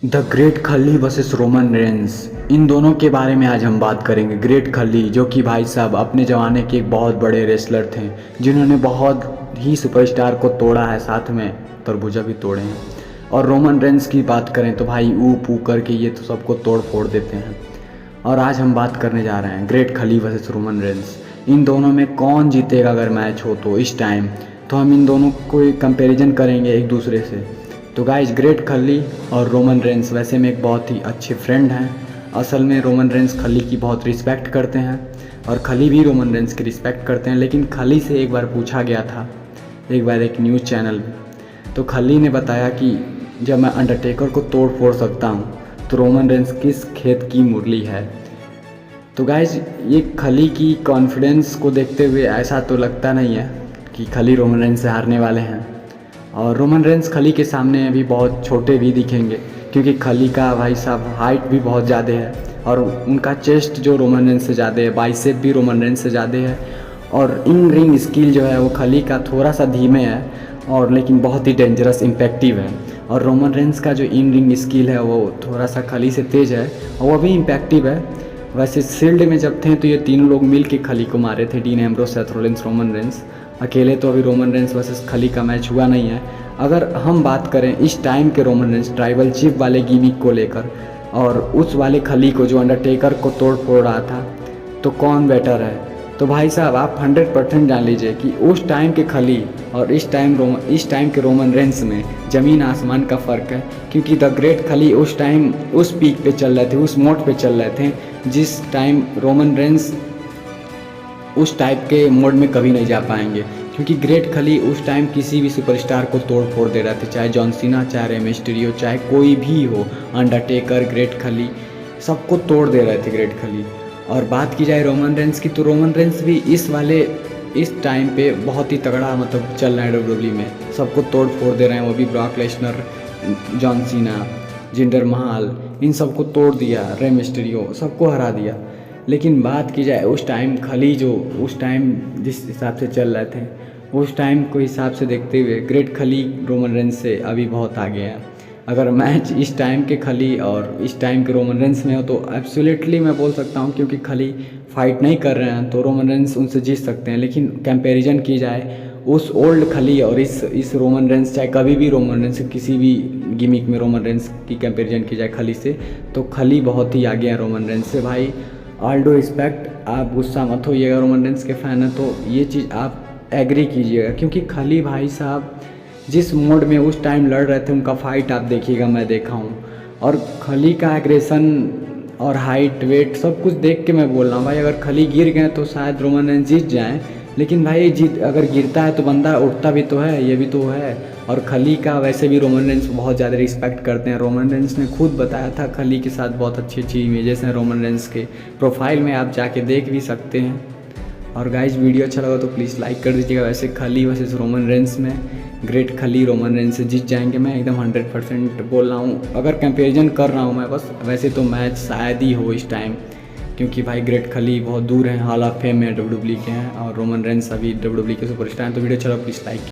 The great खली versus Roman Reigns, इन दोनों के बारे में आज हम बात करेंगे। ग्रेट खली जो कि भाई साहब अपने ज़माने के एक बहुत बड़े रेसलर थे, जिन्होंने बहुत ही सुपरस्टार को तोड़ा है, साथ में तरबूजा भी तोड़े हैं। और रोमन रेंस की बात करें तो भाई ऊप ऊ करके ये तो सबको तोड़ फोड़ देते हैं। और आज हम बात करने जा रहे हैं ग्रेट खली वर्सेस रोमन रेंस, इन दोनों में कौन जीतेगा अगर मैच हो तो इस टाइम। तो हम इन दोनों को कंपैरिजन करेंगे एक दूसरे से। तो गाइस, ग्रेट खली और रोमन रेंस वैसे में एक बहुत ही अच्छे फ्रेंड हैं। असल में रोमन रेंस खली की बहुत रिस्पेक्ट करते हैं और खली भी रोमन रेंस की रिस्पेक्ट करते हैं। लेकिन खली से एक बार पूछा गया था, एक बार एक न्यूज़ चैनल में, तो खली ने बताया कि जब मैं अंडरटेकर को तोड़ फोड़ सकता हूँ तो रोमन रेंस किस खेत की मुरली है। तो गाइस, ये खली की कॉन्फिडेंस को देखते हुए ऐसा तो लगता नहीं है कि खली रोमन रेंस से हारने वाले हैं। और रोमन रेंस खली के सामने अभी बहुत छोटे भी दिखेंगे, क्योंकि खली का भाई साहब हाइट भी बहुत ज़्यादा है और उनका चेस्ट जो रोमन रेंस से ज़्यादा है, बाइसेप भी रोमन रेंस से ज़्यादा है। और इन रिंग स्किल जो है वो खली का थोड़ा सा धीमे है और लेकिन बहुत ही डेंजरस इम्पैक्टिव है। और रोमन रेंस का जो इन रिंग स्किल है वो थोड़ा सा खली से तेज़ है और वो भी इम्पैक्टिव है। वैसे शील्ड में जब थे तो ये तीनों लोग मिल के खली को मारे थे, dean Ambrose, Seth Rollins, Roman Reigns. अकेले तो अभी रोमन रेंस वर्सेस खली का मैच हुआ नहीं है। अगर हम बात करें इस टाइम के रोमन रेंस ट्राइबल चीफ वाले गिमिक को लेकर और उस वाले खली को जो अंडरटेकर को तोड़ फोड़ रहा था, तो कौन बेटर है। तो भाई साहब आप 100% जान लीजिए कि उस टाइम के खली और इस टाइम के रोमन रेंस में ज़मीन आसमान का फ़र्क है। क्योंकि द ग्रेट खली उस टाइम उस पीक पे चल रहे थे, उस मोड पे चल रहे थे, जिस टाइम रोमन रेंस उस टाइप के मोड में कभी नहीं जा पाएंगे। क्योंकि ग्रेट खली उस टाइम किसी भी सुपरस्टार को तोड़ फोड़ दे रहे थे, चाहे जॉन सीना, चाहे रे मिस्टीरियो, चाहे कोई भी हो, अंडरटेकर, ग्रेट खली, सबको तोड़ दे रहे थे ग्रेट खली। और बात की जाए रोमन रेंस की, तो रोमन रेंस भी इस टाइम पे बहुत ही तगड़ा मतलब चल रहा है डब्ल्यूडब्ल्यू में, सबको तोड़ फोड़ दे रहे हैं। वो भी Brock Lesnar, John Cena, Zinder महल, इन सबको तोड़ दिया, रे मिस्टीरियो सबको हरा दिया। लेकिन बात की जाए उस टाइम खली जो उस टाइम जिस हिसाब से चल रहे थे, उस टाइम को हिसाब से देखते हुए ग्रेट खली रोमन रेंस से अभी बहुत आगे है। अगर मैच इस टाइम के खली और इस टाइम के रोमन रेंस में हो तो एब्सोल्युटली मैं बोल सकता हूँ, क्योंकि खली फाइट नहीं कर रहे हैं तो रोमन रेंस उनसे जीत सकते हैं। लेकिन कंपैरिजन की जाए उस ओल्ड खली और इस रोमन रेंस, चाहे कभी भी रोमन रेंस किसी भी गिमिक में रोमन रेंस की कंपैरिजन की जाए खली से, तो खली बहुत ही आगे है रोमन रेंस से। भाई ऑल डू रिस्पेक्ट, आप गुस्सा मत होइएगा, रोमन रेंस के फ़ैन हैं तो ये चीज़ आप एग्री कीजिएगा। क्योंकि खली भाई साहब जिस मोड में उस टाइम लड़ रहे थे, उनका फाइट आप देखिएगा, मैं देखा हूँ। और खली का एग्रेशन और हाइट वेट सब कुछ देख के मैं बोल रहा हूँ भाई, अगर खली गिर गए तो शायद रोमन रेंस जीत जाएँ। लेकिन भाई अगर गिरता है तो बंदा उठता भी तो है, ये भी तो है। और खली का वैसे भी रोमन रेंस बहुत ज़्यादा रिस्पेक्ट करते हैं। रोमन रेंस ने खुद बताया था खली के साथ बहुत अच्छी अच्छी इमेजेस हैं रोमन रेंस के, प्रोफाइल में आप जाके देख भी सकते हैं। और गाइज, वीडियो अच्छा लगा तो प्लीज़ लाइक कर दीजिएगा। वैसे खली वर्सेस रोमन रेंस में ग्रेट खली रोमन रेंस से जीत जाएंगे, मैं एकदम 100% बोल रहा हूँ। अगर कंपेरिजन कर रहा हूँ मैं बस, वैसे तो मैच शायद ही हो इस टाइम, क्योंकि भाई ग्रेट खली बहुत दूर हैं, हॉल ऑफ फेम में डब्ल्यूडब्ल्यू के हैं और रोमन रेंस अभी डब्ल्यूडब्ल्यू के सुपरस्टार हैं। तो वीडियो अच्छा लगा प्लीज़ लाइक